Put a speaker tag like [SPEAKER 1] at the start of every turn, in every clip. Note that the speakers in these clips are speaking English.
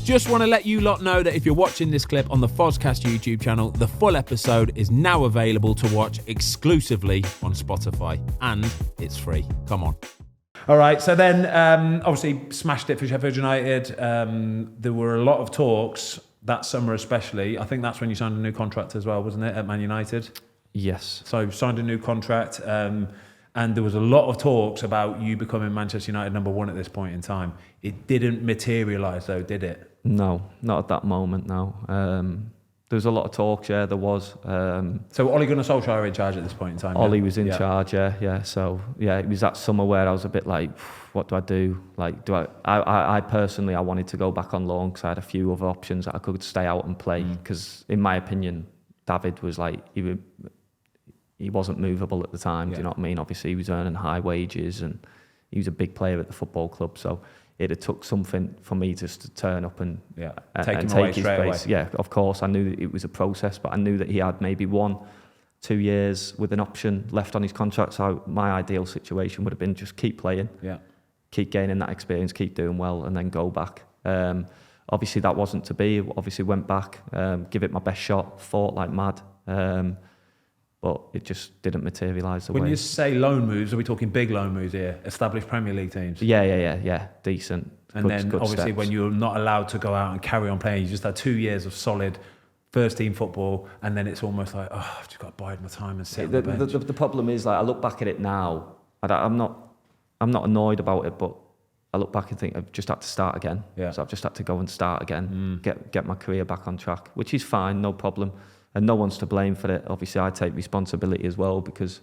[SPEAKER 1] Just want to let you lot know that if you're watching this clip on the Fozcast YouTube channel, the full episode is now available to watch exclusively on Spotify, and it's free. Come on. All right, so then obviously smashed it for Sheffield United. There were a lot of talks that summer especially. I think that's when you signed a new contract as well, wasn't it, at Man United?
[SPEAKER 2] Yes.
[SPEAKER 1] So signed a new contract, and there was a lot of talks about you becoming Manchester United #1 at this point in time. It didn't materialise though, did it?
[SPEAKER 2] No, not at that moment, no. There was a lot of talks, yeah, there was.
[SPEAKER 1] So Ole Gunnar Solskjaer in charge at this point in time?
[SPEAKER 2] Ole was in charge, yeah. So, yeah, it was that summer where I was a bit like, what do I do? Like, I personally, I wanted to go back on loan because I had a few other options that I could stay out and play. Because, in my opinion, David was like, he wasn't movable at the time, do you know what I mean? Obviously, he was earning high wages and he was a big player at the football club. So, it had took something for me just to turn up and
[SPEAKER 1] take his
[SPEAKER 2] place.
[SPEAKER 1] Away.
[SPEAKER 2] Yeah, of course, I knew that it was a process, but I knew that he had maybe 1-2 years with an option left on his contract. So my ideal situation would have been just keep playing, keep gaining that experience, keep doing well, and then go back. Obviously, that wasn't to be. Obviously, went back, give it my best shot, fought like mad. But it just didn't materialise.
[SPEAKER 1] When you say loan moves, are we talking big loan moves here? Established Premier League teams?
[SPEAKER 2] Yeah. Decent.
[SPEAKER 1] And
[SPEAKER 2] good,
[SPEAKER 1] then
[SPEAKER 2] good
[SPEAKER 1] obviously
[SPEAKER 2] steps.
[SPEAKER 1] when you're not allowed to go out and carry on playing, you just had 2 years of solid first team football, and then it's almost like, I've just got to bide my time and sit on the bench.
[SPEAKER 2] The problem is, like, I look back at it now, I'm not annoyed about it, but I look back and think I've just had to start again.
[SPEAKER 1] Yeah.
[SPEAKER 2] So I've just had to go and start again, get my career back on track, which is fine, no problem. And no one's to blame for it. Obviously, I take responsibility as well because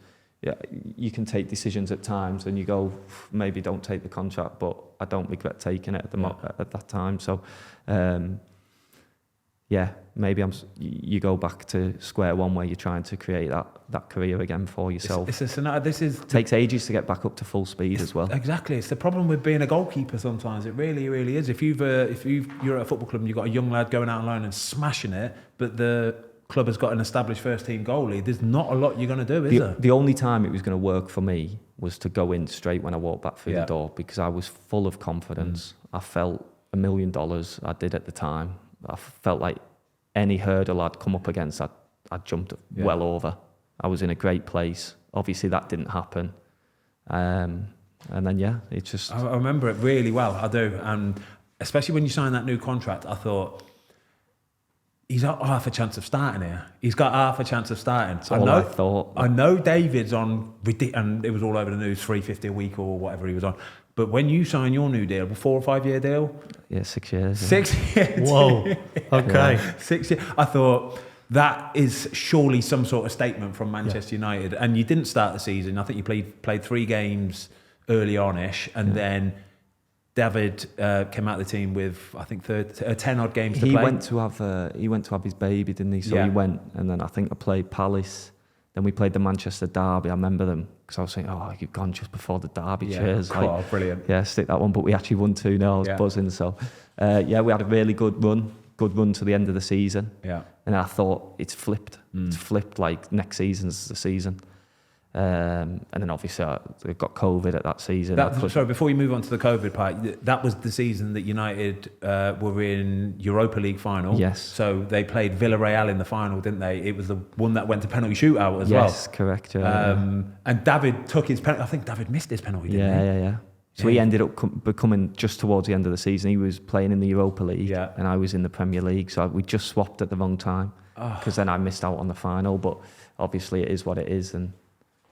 [SPEAKER 2] you can take decisions at times and you go, maybe don't take the contract, but I don't regret taking it at that time. So, maybe you go back to square one where you're trying to create that career again for yourself. It takes ages to get back up to full speed as well.
[SPEAKER 1] Exactly, it's the problem with being a goalkeeper sometimes. It really, really is. If you're at a football club and you've got a young lad going out on loan and smashing it, but the club has got an established first team goalie, there's not a lot you're going to do, is there?
[SPEAKER 2] The only time it was going to work for me was to go in straight when I walked back through the door, because I was full of confidence. I felt $1 million, I did at the time. I felt like any hurdle I'd come up against, I'd jumped well over. I was in a great place. Obviously that didn't happen. And then, it's just...
[SPEAKER 1] I remember it really well, I do. And especially when you sign that new contract, I thought, he's got half a chance of starting here. He's got half a chance of starting.
[SPEAKER 2] I thought.
[SPEAKER 1] I know David's on, and it was all over the news, $350 a week or whatever he was on. But when you sign your new deal, a 4 or 5 year deal?
[SPEAKER 2] Yeah, 6 years.
[SPEAKER 1] 6 years.
[SPEAKER 3] Whoa. Okay.
[SPEAKER 1] Yeah. 6 years. I thought that is surely some sort of statement from Manchester United. And you didn't start the season. I think you played 3 games early on-ish, and then David came out of the team with, I think, 10 odd games to play.
[SPEAKER 2] He went to have his baby, didn't he? So he went, and then I think I played Palace. Then we played the Manchester Derby. I remember them because I was saying, you've gone just before the Derby. Cheers!
[SPEAKER 1] Brilliant.
[SPEAKER 2] Yeah, stick that one. But we actually won 2-0. I was buzzing. So, we had a really good run to the end of the season. Yeah. And I thought it's flipped. It's flipped. Like next season's the season. And then obviously I got COVID at that season.
[SPEAKER 1] Sorry, before you move on to the COVID part, that was the season that United were in Europa League final.
[SPEAKER 2] Yes.
[SPEAKER 1] So they played Villarreal in the final, didn't they? It was the one that went to penalty shootout as well.
[SPEAKER 2] Yes, correct. Yeah,
[SPEAKER 1] and David took his penalty. I think David missed his penalty, didn't he?
[SPEAKER 2] Yeah. So he ended up becoming, just towards the end of the season, he was playing in the Europa League and I was in the Premier League. So we just swapped at the wrong time because then I missed out on the final. But obviously it is what it is. And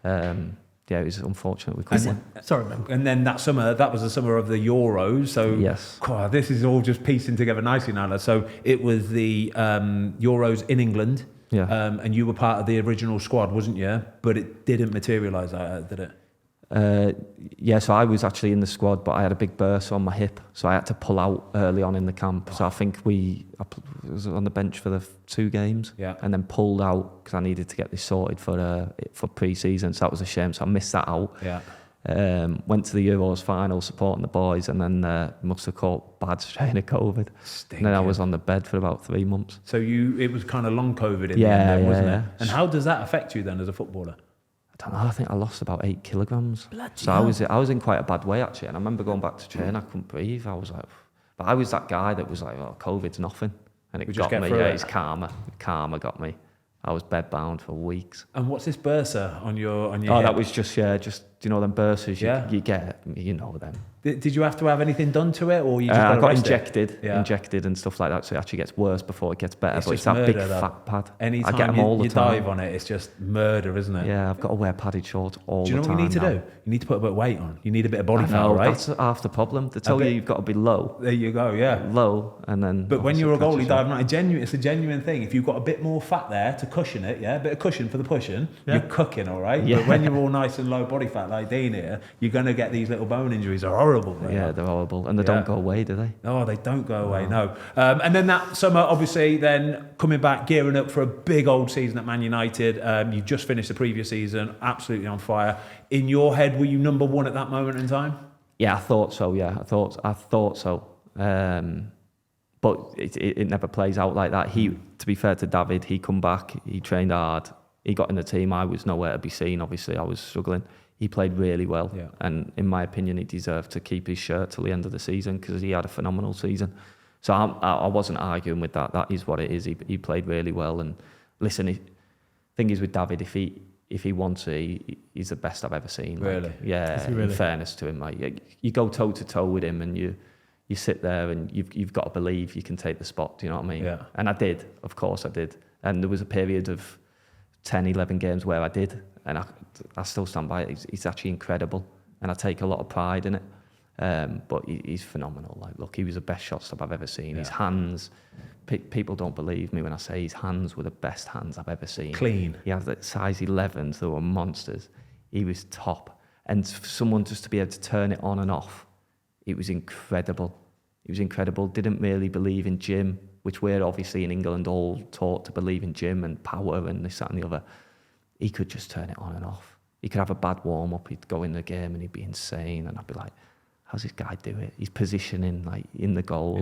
[SPEAKER 2] it was unfortunate we couldn't win.
[SPEAKER 3] Sorry, man.
[SPEAKER 1] And then that was the summer of the Euros. So
[SPEAKER 2] yes.
[SPEAKER 1] God, this is all just piecing together nicely now. So it was the Euros in England. Yeah. And you were part of the original squad, wasn't you? But it didn't materialise, did it?
[SPEAKER 2] So I was actually in the squad, but I had a big burst on my hip, so I had to pull out early on in the camp. So I think I was on the bench for the 2 games, and then pulled out because I needed to get this sorted for pre-season. So that was a shame. So I missed that out. Yeah. Went to the Euros final supporting the boys, and then must have caught bad strain of COVID. And then I was on the bed for about 3 months.
[SPEAKER 1] So it was kind of long COVID in the end, then, wasn't it? And how does that affect you then as a footballer?
[SPEAKER 2] I don't know, I think I lost about 8 kilograms.
[SPEAKER 1] Bloody
[SPEAKER 2] so
[SPEAKER 1] hell.
[SPEAKER 2] I was in quite a bad way actually, and I remember going back to train, I couldn't breathe. I was like, But I was that guy that was like, oh, COVID's nothing. And it got me. Yeah, it's karma. Karma got me. I was bedbound for weeks.
[SPEAKER 1] And what's this bursa on your hip?
[SPEAKER 2] That was just do you know them bursas you get? You know them.
[SPEAKER 1] Did you have to have anything done to it, or you just
[SPEAKER 2] I got injected and stuff like that, so it actually gets worse before it gets better. But it's that big fat pad.
[SPEAKER 1] Anytime
[SPEAKER 2] I get them all the time.
[SPEAKER 1] Dive on it, it's just murder, isn't it?
[SPEAKER 2] Yeah, I've got to wear padded shorts all the time.
[SPEAKER 1] Do you know what you need to do? You need to put a bit of weight on. You need a bit of body fat, right?
[SPEAKER 2] That's half the problem. They tell you you've got to be low.
[SPEAKER 1] There you go, yeah.
[SPEAKER 2] Low, and then...
[SPEAKER 1] But when you're a goalie diving, it's a genuine thing. If you've got a bit more fat there to cushion it, a bit of cushion for the pushing, you're cooking, all right? Yeah. But when you're all nice and low body fat like Dean here, you're going to get these little bone injuries. They're horrible. Right?
[SPEAKER 2] Yeah, they're horrible. And they don't go away, do they?
[SPEAKER 1] No, they don't go away, no. And then that summer, obviously, then coming back, gearing up for a big old season at Man United. You just finished the previous season, absolutely on fire. In your head, were you number one at that moment in time?
[SPEAKER 2] Yeah, I thought so, yeah. I thought so. But it never plays out like that. To be fair to David, he come back, he trained hard, he got in the team. I was nowhere to be seen, obviously. I was struggling. He played really well. Yeah. And in my opinion, he deserved to keep his shirt till the end of the season because he had a phenomenal season. So I wasn't arguing with that. That is what it is. He played really well. And listen, thing is with David, if he wants to, he's the best I've ever seen.
[SPEAKER 1] Really?
[SPEAKER 2] Like, yeah, really? In fairness to him. Like, you go toe-to-toe with him and you sit there and you've got to believe you can take the spot. Do you know what I mean?
[SPEAKER 1] Yeah.
[SPEAKER 2] And I did. Of course I did. And there was a period of 10, 11 games where I did. And I still stand by it. He's actually incredible. And I take a lot of pride in it. But he's phenomenal. Like, look, he was the best shot stop I've ever seen. Yeah. His hands, people don't believe me when I say his hands were the best hands I've ever seen.
[SPEAKER 1] Clean.
[SPEAKER 2] He had that size 11s, they were monsters. He was top. And for someone just to be able to turn it on and off, it was incredible. He was incredible. Didn't really believe in gym, which we're obviously in England all taught to believe in gym and power and this, that and the other. He could just turn it on and off. He could have a bad warm-up, he'd go in the game and he'd be insane. And I'd be like, how's this guy do it? He's positioning like in the goal.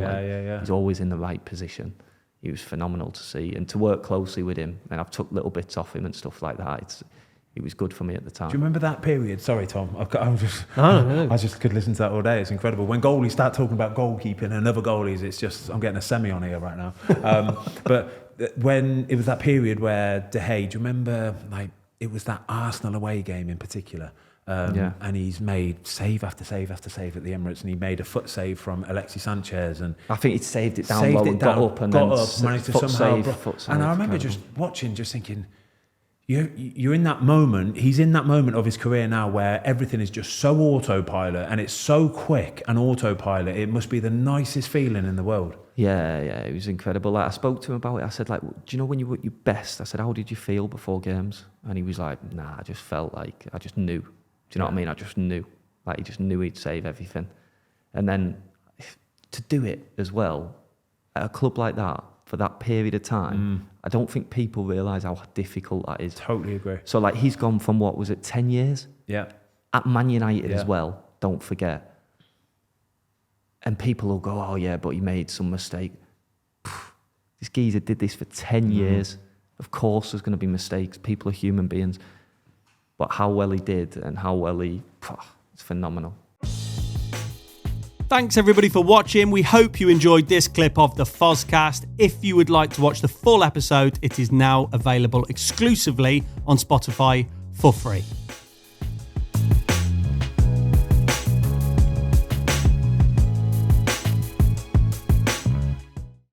[SPEAKER 2] He's always in the right position. He was phenomenal to see. And to work closely with him, and I've took little bits off him and stuff like that. It was good for me at the time.
[SPEAKER 1] Do you remember that period? Sorry, Tom. I just could listen to that all day. It's incredible. When goalies start talking about goalkeeping and other goalies, it's just, I'm getting a semi on here right now. But when it was that period where De Gea, do you remember, like, it was that Arsenal away game in particular? And he's made save after save after save at the Emirates, and he made a foot save from Alexis Sanchez, and
[SPEAKER 2] I think he saved it down low and got up,
[SPEAKER 1] managed to somehow. And I remember just watching, just thinking, you're in that moment. He's in that moment of his career now where everything is just so autopilot, and it's so quick and autopilot. It must be the nicest feeling in the world.
[SPEAKER 2] Yeah, it was incredible. Like, I spoke to him about it. I said, like, do you know when you were at your best? I said, how did you feel before games? And he was like, nah, I just felt like, I just knew. Do you know what I mean? I just knew. Like, he just knew he'd save everything. And then to do it as well at a club like that for that period of time, I don't think people realise how difficult that is.
[SPEAKER 1] Totally agree.
[SPEAKER 2] So, like, he's gone from, 10 years?
[SPEAKER 1] Yeah.
[SPEAKER 2] At Man United as well, don't forget. And people will go, oh, yeah, but he made some mistake. This geezer did this for 10 years. Of course there's going to be mistakes. People are human beings. But how well he did and how well it's phenomenal.
[SPEAKER 3] Thanks everybody for watching. We hope you enjoyed this clip of the Fozcast. If you would like to watch the full episode, it is now available exclusively on Spotify for free.